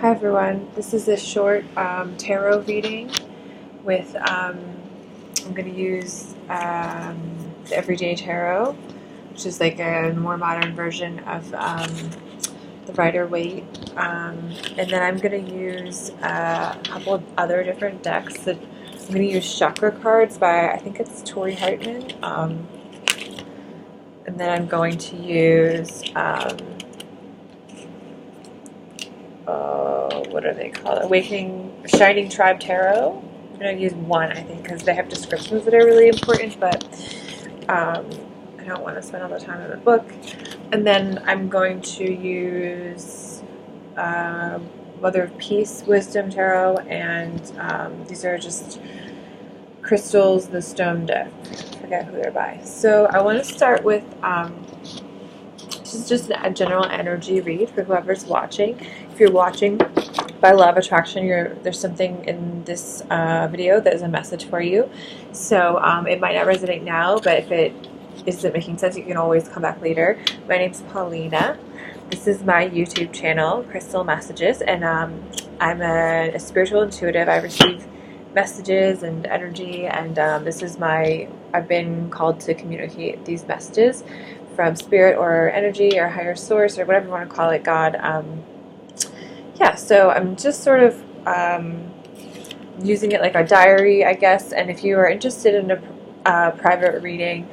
Hi everyone, this is a short tarot reading with, I'm going to use the Everyday Tarot, which is like a more modern version of the Rider-Waite. And then I'm going to use a couple of other different decks. That I'm going to use Chakra cards by, I think it's Tori Hartman. And then I'm going to use what are they called? Awakening Shining Tribe Tarot. I'm going to use one, I think, because they have descriptions that are really important, but I don't want to spend all the time in the book. And then I'm going to use Mother of Peace Wisdom Tarot, and these are just crystals, the stone deck. I forget who they're by. So I want to start with this is just a general energy read for whoever's watching. If you're watching by Law of Attraction, there's something in this video that is a message for you. So it might not resonate now, but if it isn't making sense, you can always come back later. My name's Paulina. This is my YouTube channel, Crystal Messages, and I'm a spiritual intuitive. I receive messages and energy, and I've been called to communicate these messages from spirit or energy or higher source or whatever you want to call it, God. Yeah, so I'm just sort of using it like a diary, I guess. And if you are interested in a private reading,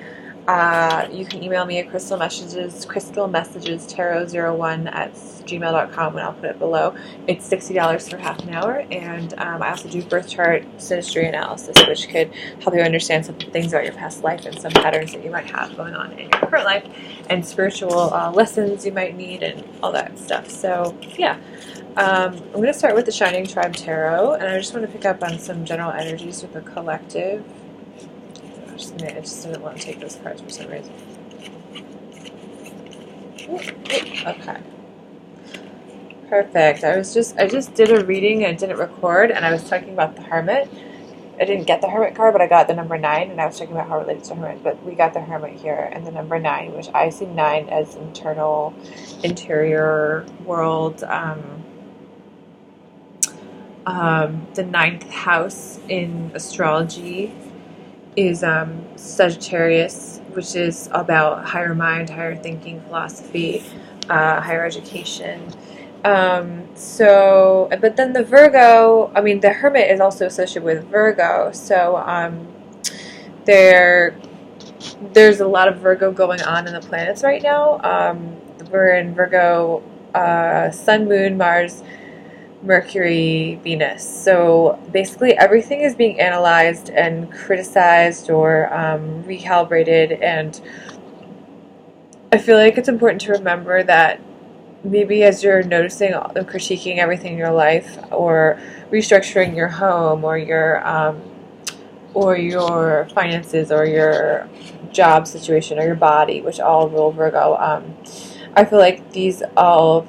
you can email me at crystalmessagestarot01@gmail.com, and I'll put it below. It's $60 for half an hour, and I also do birth chart synastry analysis, which could help you understand some things about your past life and some patterns that you might have going on in your current life, and spiritual lessons you might need, and all that stuff. So yeah. I'm going to start with the Shining Tribe Tarot, and I just want to pick up on some general energies with the collective. I just didn't want to take those cards for some reason. Okay. Perfect. I just did a reading and didn't record, and I was talking about the Hermit. I didn't get the Hermit card, but I got the number 9, and I was talking about how it relates to Hermit, but we got the Hermit here, and the number 9, which I see 9 as interior world. The 9th house in astrology is Sagittarius, which is about higher mind, higher thinking, philosophy, higher education. But then the Virgo, the Hermit is also associated with Virgo, so there's a lot of Virgo going on in the planets right now. We're in Virgo, Sun, Moon, Mars, Mercury, Venus. So basically everything is being analyzed and criticized or recalibrated, and I feel like it's important to remember that maybe as you're noticing and critiquing everything in your life, or restructuring your home, or your finances, or your job situation, or your body, which all rule Virgo, I feel like these all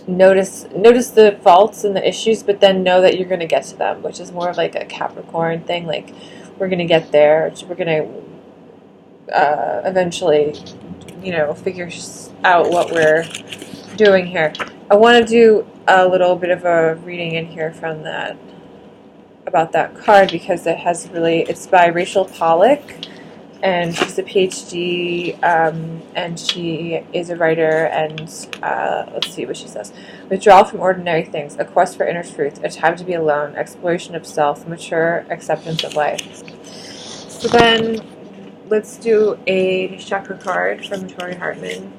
notice the faults and the issues, but then know that you're going to get to them, which is more of like a Capricorn thing. Like, we're going to get there. We're going to eventually, figure out what we're doing here. I want to do a little bit of a reading in here from that, about that card, because it's by Rachel Pollack, and she's a PhD, and she is a writer, and let's see what she says. Withdrawal from ordinary things, a quest for inner truth, a time to be alone, exploration of self, mature acceptance of life. So then, let's do a chakra card from Tori Hartman.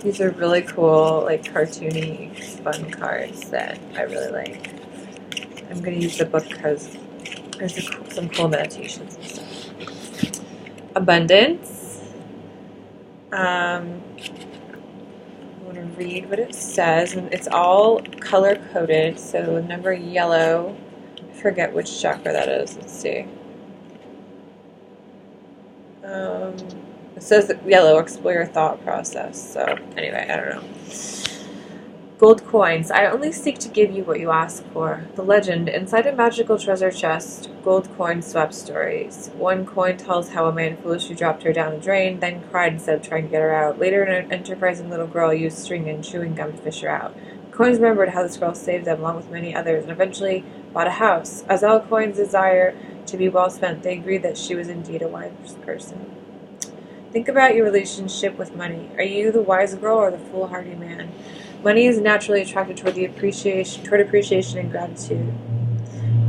These are really cool, like cartoony, fun cards that I really like. I'm going to use the book because there's some cool meditations and stuff. Abundance. I'm going to read what it says, and it's all color coded. So number yellow, I forget which chakra that is. Let's see. It says that yellow, explore your thought process. So anyway, I don't know. Gold coins. I only seek to give you what you ask for. The legend. Inside a magical treasure chest, gold coins swap stories. One coin tells how a man foolishly dropped her down the drain, then cried instead of trying to get her out. Later, an enterprising little girl used string and chewing gum to fish her out. The coins remembered how this girl saved them along with many others and eventually bought a house. As all coins desire to be well spent, they agreed that she was indeed a wise person. Think about your relationship with money. Are you the wise girl or the foolhardy man? Money is naturally attracted toward appreciation and gratitude.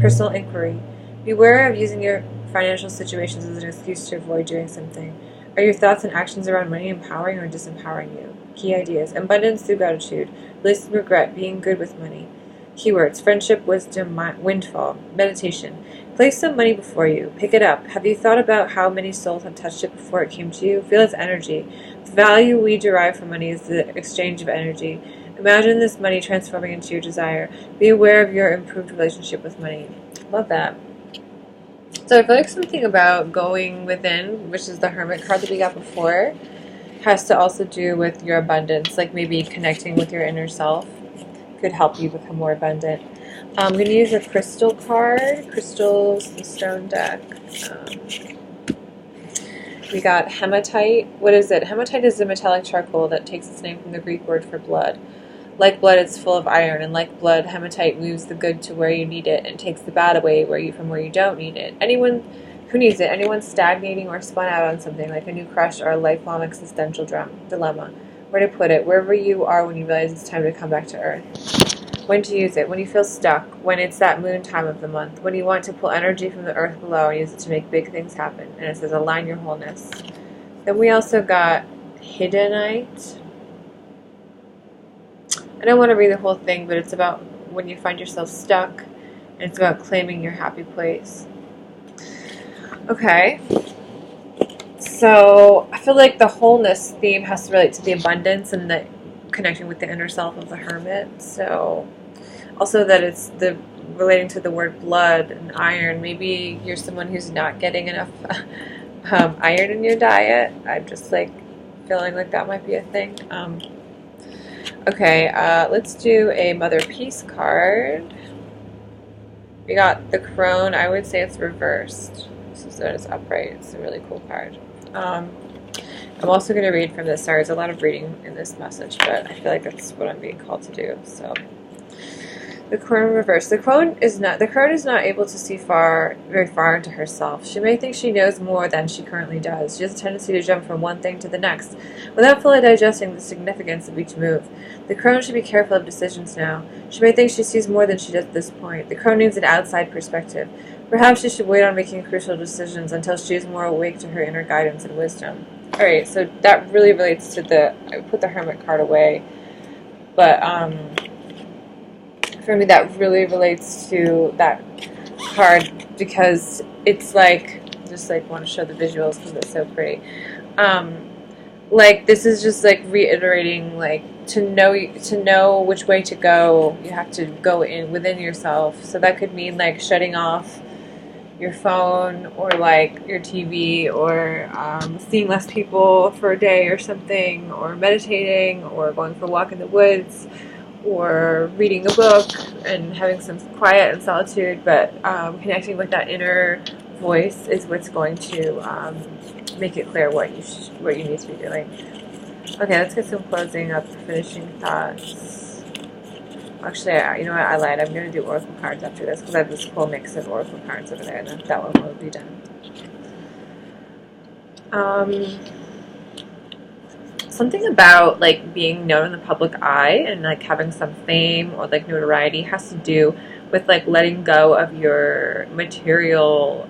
Personal inquiry. Beware of using your financial situations as an excuse to avoid doing something. Are your thoughts and actions around money empowering or disempowering you? Key ideas. Abundance through gratitude. Releasing regret. Being good with money. Keywords. Friendship, wisdom, windfall. Meditation. Place some money before you. Pick it up. Have you thought about how many souls have touched it before it came to you? Feel its energy. The value we derive from money is the exchange of energy. Imagine this money transforming into your desire. Be aware of your improved relationship with money. Love that. So I feel like something about going within, which is the Hermit card that we got before, has to also do with your abundance, like maybe connecting with your inner self could help you become more abundant. I'm going to use a crystal card, crystals, the stone deck. We got hematite. What is it? Hematite is a metallic charcoal that takes its name from the Greek word for blood. Like blood, it's full of iron, and like blood, hematite moves the good to where you need it and takes the bad away from where you don't need it. Anyone who needs it, anyone stagnating or spun out on something like a new crush or a lifelong existential dilemma. Where to put it? Wherever you are when you realize it's time to come back to earth. When to use it? When you feel stuck, when it's that moon time of the month, when you want to pull energy from the earth below and use it to make big things happen. And it says align your wholeness. Then we also got Hiddenite. I don't want to read the whole thing, but it's about when you find yourself stuck, and it's about claiming your happy place. Okay. So I feel like the wholeness theme has to relate to the abundance and the connecting with the inner self of the hermit. So also that it's the relating to the word blood and iron. Maybe you're someone who's not getting enough iron in your diet. I'm just like feeling like that might be a thing. Okay, let's do a Mother Peace card. We got the Crone. I would say it's reversed. So it's upright. It's a really cool card. I'm also going to read from this. Sorry, there's a lot of reading in this message, but I feel like that's what I'm being called to do. So, the Crone reversed. The crone is not able to see very far into herself. She may think she knows more than she currently does. She has a tendency to jump from one thing to the next, without fully digesting the significance of each move. The crone should be careful of decisions now. She may think she sees more than she does at this point. The crone needs an outside perspective. Perhaps she should wait on making crucial decisions until she is more awake to her inner guidance and wisdom. Alright, so that really relates to I put the Hermit card away, but for me that really relates to that card because it's like, just like want to show the visuals because it's so pretty. Like this is just like reiterating, like to know which way to go, you have to go within yourself. So that could mean like shutting off your phone or like your TV or seeing less people for a day or something, or meditating or going for a walk in the woods or reading a book and having some quiet and solitude, but connecting with that inner voice is what's going to make it clear what you need to be doing. Okay, let's get some closing up, finishing thoughts. Actually, you know what? I lied. I'm going to do oracle cards after this because I have this cool mix of oracle cards over there, and then that one will be done. Something about like being known in the public eye and like having some fame or like notoriety has to do with like letting go of your material,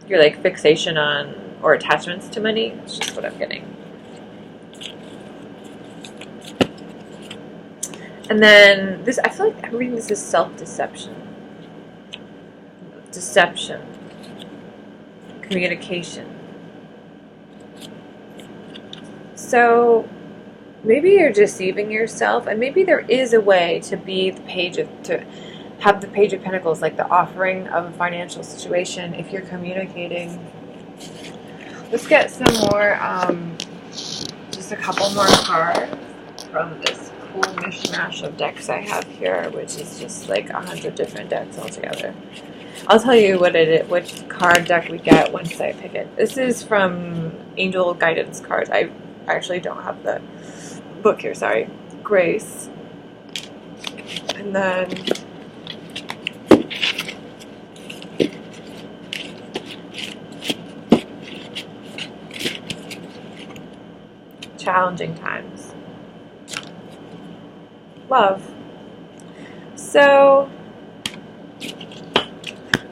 your like fixation on or attachments to money. It's just what I'm getting. And then this, I feel like I'm reading this as self-deception. Deception. Communication. So maybe you're deceiving yourself, and maybe there is a way to be to have the Page of Pentacles, like the offering of a financial situation if you're communicating. Let's get some more, just a couple more cards from this cool mishmash of decks I have here, which is just like 100 different decks altogether. I'll tell you which card deck we get once I pick it. This is from Angel Guidance Cards. I actually don't have the book here, sorry. Grace. And then Challenging Times. Love. So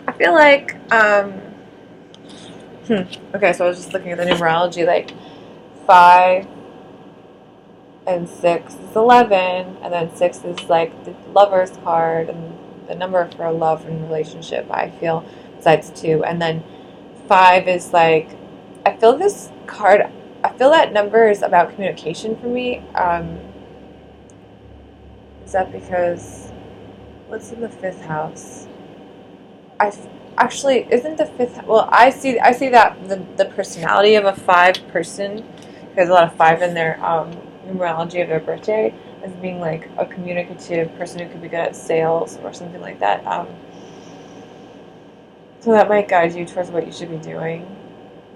I feel like okay, so I was just looking at the numerology, like 5 and 6 is 11, and then 6 is like the lover's card and the number for a love and relationship, I feel, besides 2. And then 5 is like, I feel this card, I feel that number is about communication for me. Is that because, what's in the 5th house? Actually, isn't the 5th, well, I see that the personality of a 5 person, there's a lot of 5 in their numerology of their birthday, as being like a communicative person who could be good at sales or something like that. So that might guide you towards what you should be doing.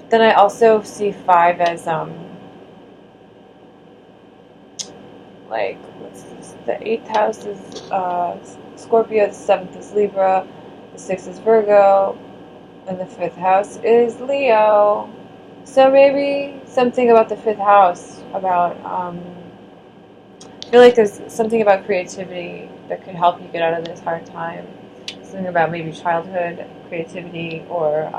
Then I also see 5 as like, what's this? The 8th house is Scorpio, the 7th is Libra, the 6th is Virgo, and the 5th house is Leo. So maybe something about the 5th house, about, I feel like there's something about creativity that could help you get out of this hard time. Something about maybe childhood creativity, or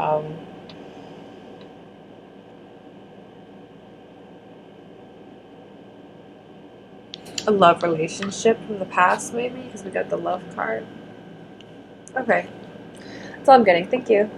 a love relationship from the past, maybe, because we got the love card. Okay, that's all I'm getting. Thank you.